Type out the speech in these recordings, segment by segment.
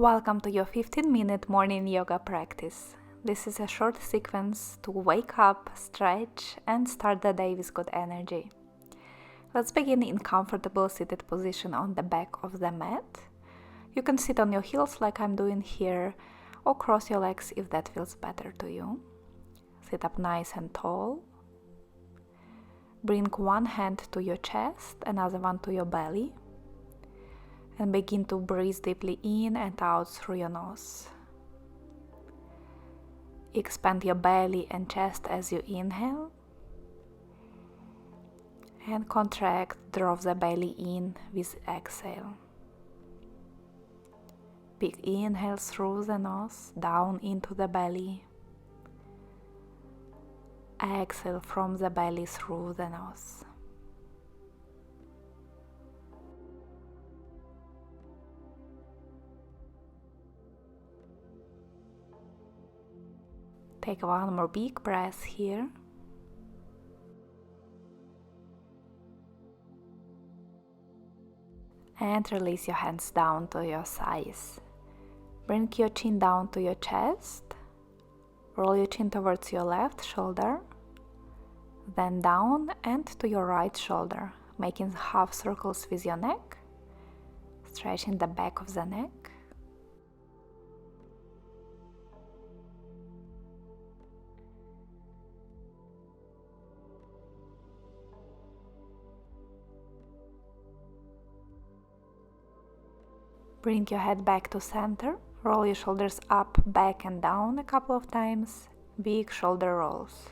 Welcome to your 15-minute morning yoga practice. This is a short sequence to wake up, stretch, and start the day with good energy. Let's begin in comfortable seated position on the back of the mat. You can sit on your heels like I'm doing here, or cross your legs if that feels better to you. Sit up nice and tall. Bring one hand to your chest, another one to your belly. And begin to breathe deeply in and out through your nose. Expand your belly and chest as you inhale. And contract, draw the belly in with exhale. Big inhale through the nose, down into the belly. Exhale from the belly through the nose. Take one more big breath here. And release your hands down to your thighs. Bring your chin down to your chest. Roll your chin towards your left shoulder. Then down and to your right shoulder, making half circles with your neck. Stretching the back of the neck. Bring your head back to center, roll your shoulders up, back and down a couple of times, big shoulder rolls.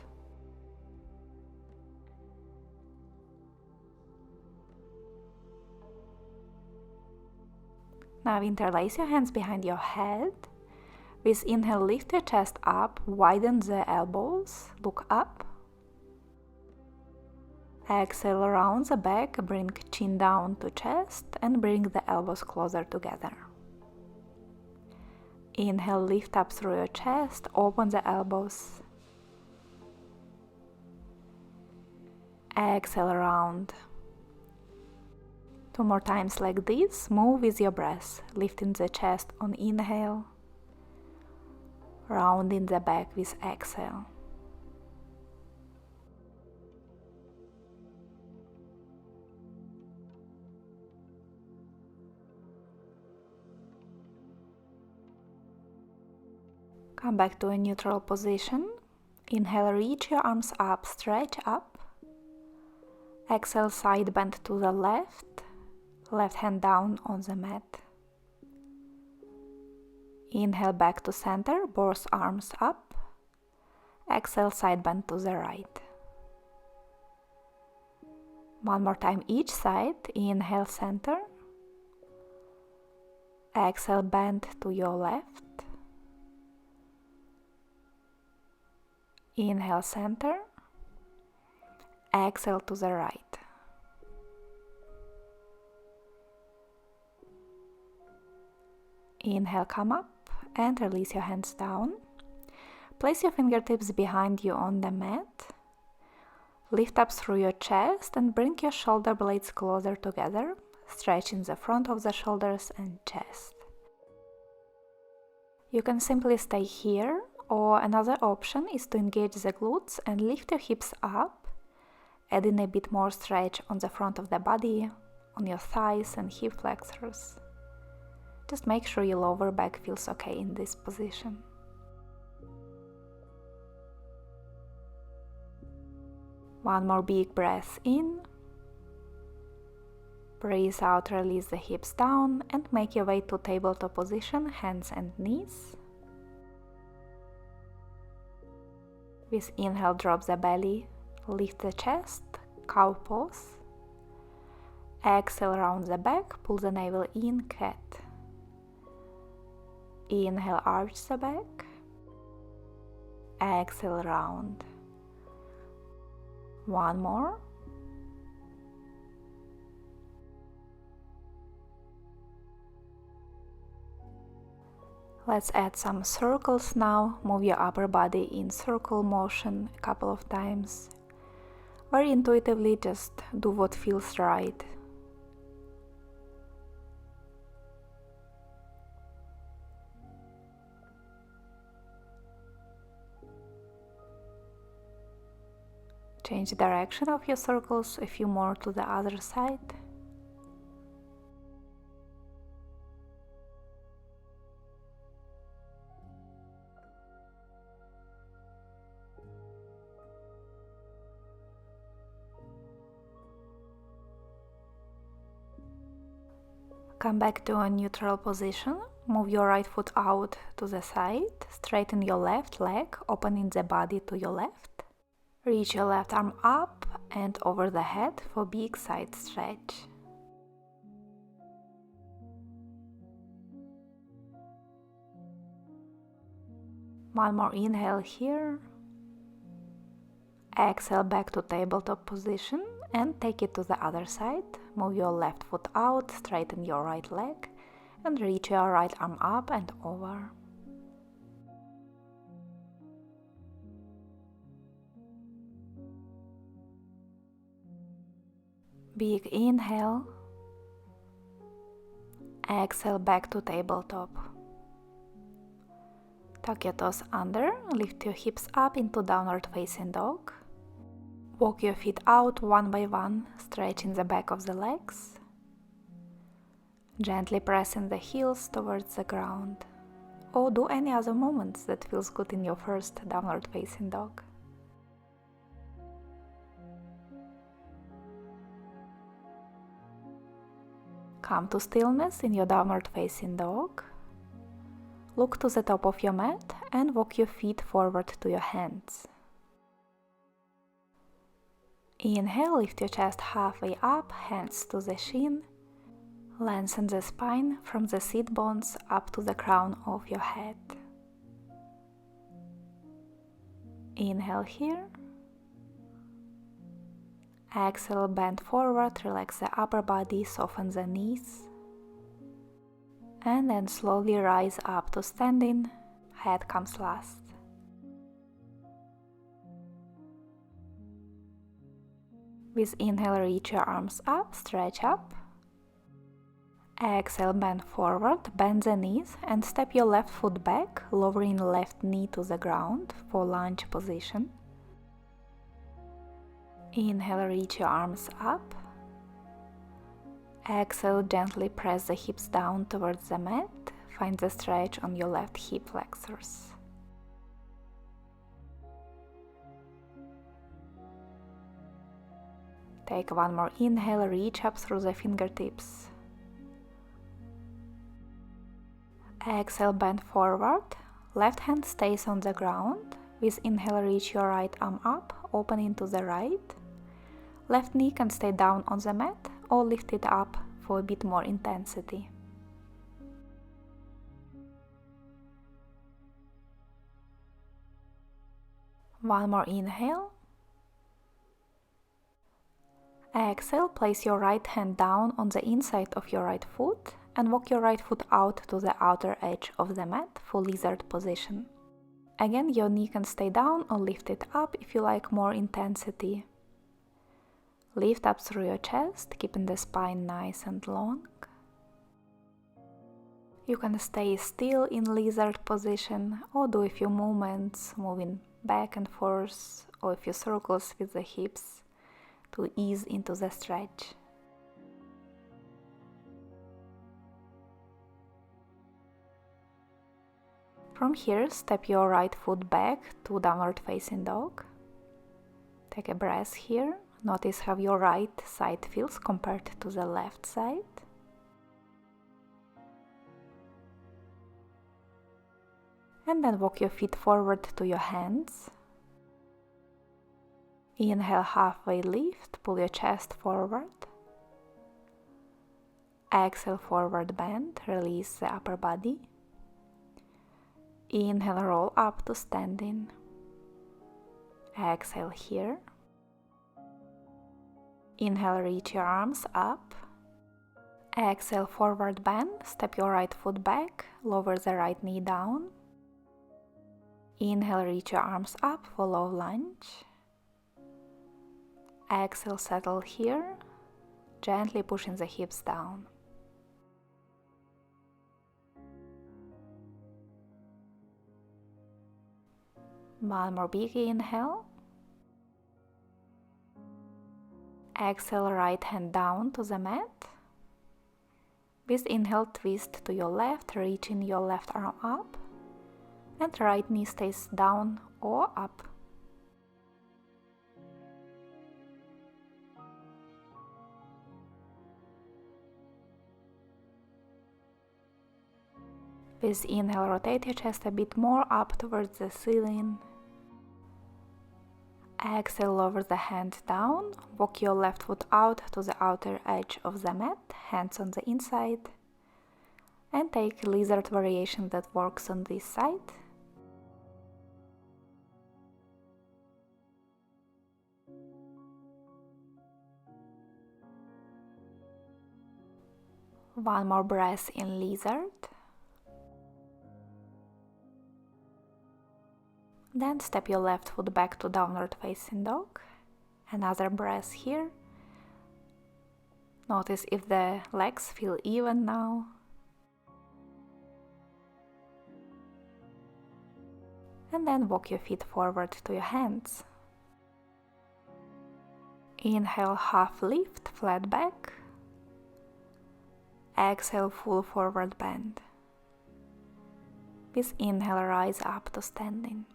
Now interlace your hands behind your head. With inhale, lift your chest up, widen the elbows, look up. Exhale around the back, bring chin down to chest and bring the elbows closer together. Inhale, lift up through your chest, open the elbows. Exhale around. 2 more times like this, move with your breath, lifting the chest on inhale, rounding the back with exhale. Come back to a neutral position. Inhale, reach your arms up, stretch up. Exhale, side bend to the left, left hand down on the mat. Inhale, back to center, both arms up. Exhale, side bend to the right. One more time each side. Inhale, center. Exhale, bend to your left. Inhale, center. Exhale to the right. Inhale, come up and release your hands down. Place your fingertips behind you on the mat. Lift up through your chest and bring your shoulder blades closer together, stretching the front of the shoulders and chest. You can simply stay here, or another option is to engage the glutes and lift your hips up, adding a bit more stretch on the front of the body, on your thighs and hip flexors. Just make sure your lower back feels okay in this position. One more big breath in. Breathe out, release the hips down and make your way to tabletop position, hands and knees. With inhale, drop the belly, lift the chest, cow pose. Exhale, round the back, pull the navel in, cat. Inhale, arch the back. Exhale, round. One more. Let's add some circles now. Move your upper body in circle motion a couple of times. Very intuitively, just do what feels right. Change the direction of your circles a few more to the other side. Come back to a neutral position. Move your right foot out to the side. Straighten your left leg, opening the body to your left. Reach your left arm up and over the head for big side stretch. One more inhale here. Exhale back to tabletop position and take it to the other side. Move your left foot out, straighten your right leg and reach your right arm up and over. Big inhale. Exhale back to tabletop. Tuck your toes under, lift your hips up into downward facing dog. Walk your feet out one by one, stretching the back of the legs. Gently pressing the heels towards the ground. Or do any other movements that feels good in your first downward facing dog. Come to stillness in your downward facing dog. Look to the top of your mat and walk your feet forward to your hands. Inhale, lift your chest halfway up, hands to the shin. Lengthen the spine from the seat bones up to the crown of your head. Inhale here. Exhale, bend forward, relax the upper body, soften the knees. And then slowly rise up to standing, head comes last. With inhale, reach your arms up, stretch up. Exhale, bend forward, bend the knees and step your left foot back, lowering left knee to the ground for lunge position. Inhale, reach your arms up. Exhale, gently press the hips down towards the mat. Find the stretch on your left hip flexors. Take one more inhale, reach up through the fingertips. Exhale, bend forward. Left hand stays on the ground. With inhale, reach your right arm up, opening to the right. Left knee can stay down on the mat or lift it up for a bit more intensity. One more inhale. Exhale, place your right hand down on the inside of your right foot and walk your right foot out to the outer edge of the mat for lizard position. Again, your knee can stay down or lift it up if you like more intensity. Lift up through your chest, keeping the spine nice and long. You can stay still in lizard position or do a few movements, moving back and forth or a few circles with the hips to ease into the stretch. From here, step your right foot back to downward facing dog. Take a breath here. Notice how your right side feels compared to the left side. And then walk your feet forward to your hands. Inhale, halfway lift, pull your chest forward. Exhale, forward bend, release the upper body. Inhale, roll up to standing. Exhale here. Inhale, reach your arms up. Exhale, forward bend, step your right foot back, lower the right knee down. Inhale, reach your arms up for low lunge. Exhale, settle here, gently pushing the hips down. One more big inhale. Exhale, right hand down to the mat. With inhale, twist to your left, reaching your left arm up, and right knee stays down or up. With inhale, rotate your chest a bit more up towards the ceiling. Exhale, lower the hands down, walk your left foot out to the outer edge of the mat, hands on the inside, and take lizard variation that works on this side. One more breath in lizard. Then step your left foot back to downward facing dog. Another breath here. Notice if the legs feel even now. And then walk your feet forward to your hands. Inhale, half lift, flat back. Exhale, full forward bend. With inhale, rise up to standing.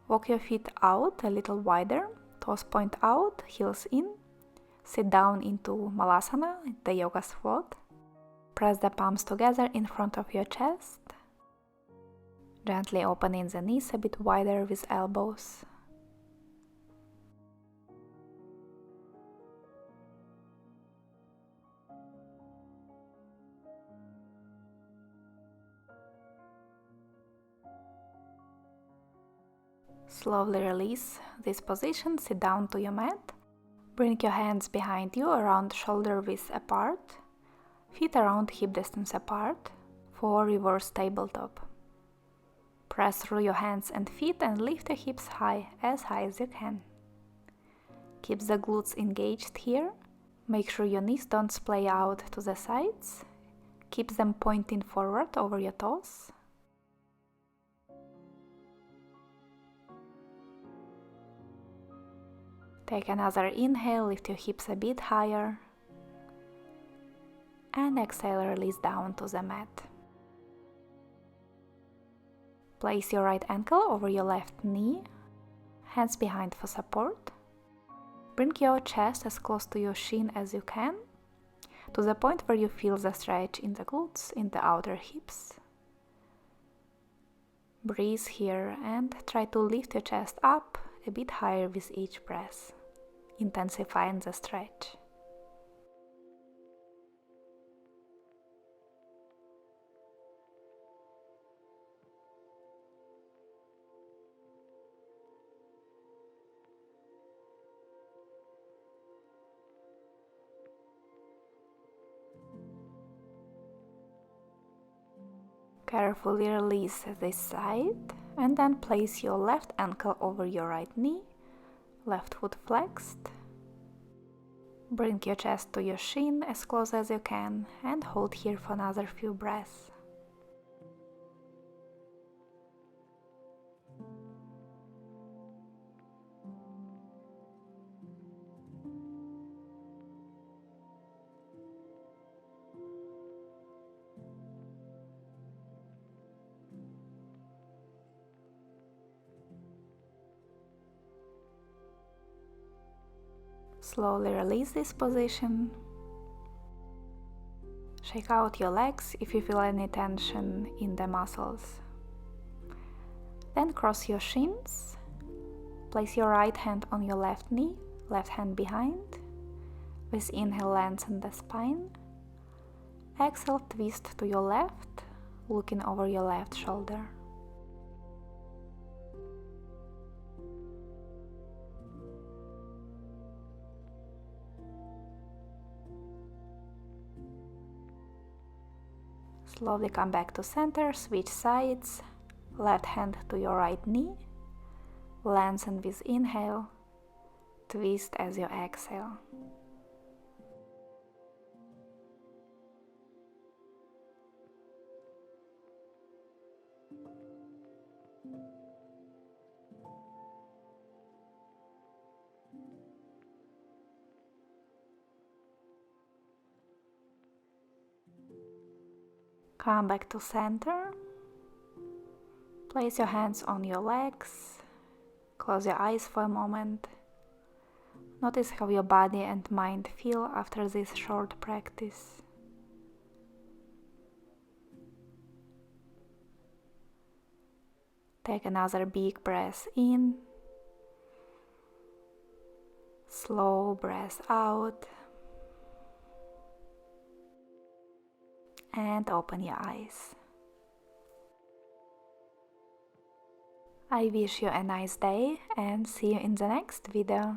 Walk your feet out a little wider, toes point out, heels in. Sit down into Malasana, the yoga squat. Press the palms together in front of your chest. Gently opening the knees a bit wider with elbows. Slowly release this position, sit down to your mat. Bring your hands behind you, around shoulder width apart. Feet around hip distance apart for reverse tabletop. Press through your hands and feet and lift your hips high as you can. Keep the glutes engaged here. Make sure your knees don't splay out to the sides. Keep them pointing forward over your toes. Take another inhale, lift your hips a bit higher. And exhale, release down to the mat. Place your right ankle over your left knee, hands behind for support. Bring your chest as close to your shin as you can, to the point where you feel the stretch in the glutes, in the outer hips. Breathe here and try to lift your chest up a bit higher with each breath, intensifying the stretch. Carefully release this side and then place your left ankle over your right knee, left foot flexed. Bring your chest to your shin as close as you can and hold here for another few breaths. Slowly release this position. Shake out your legs if you feel any tension in the muscles. Then cross your shins. Place your right hand on your left knee, left hand behind. With inhale, lengthen the spine. Exhale, twist to your left, looking over your left shoulder. Slowly come back to center, switch sides, left hand to your right knee, lengthen with inhale, twist as you exhale. Come back to center. Place your hands on your legs. Close your eyes for a moment. Notice how your body and mind feel after this short practice. Take another big breath in. Slow breath out. And open your eyes. I wish you a nice day and see you in the next video.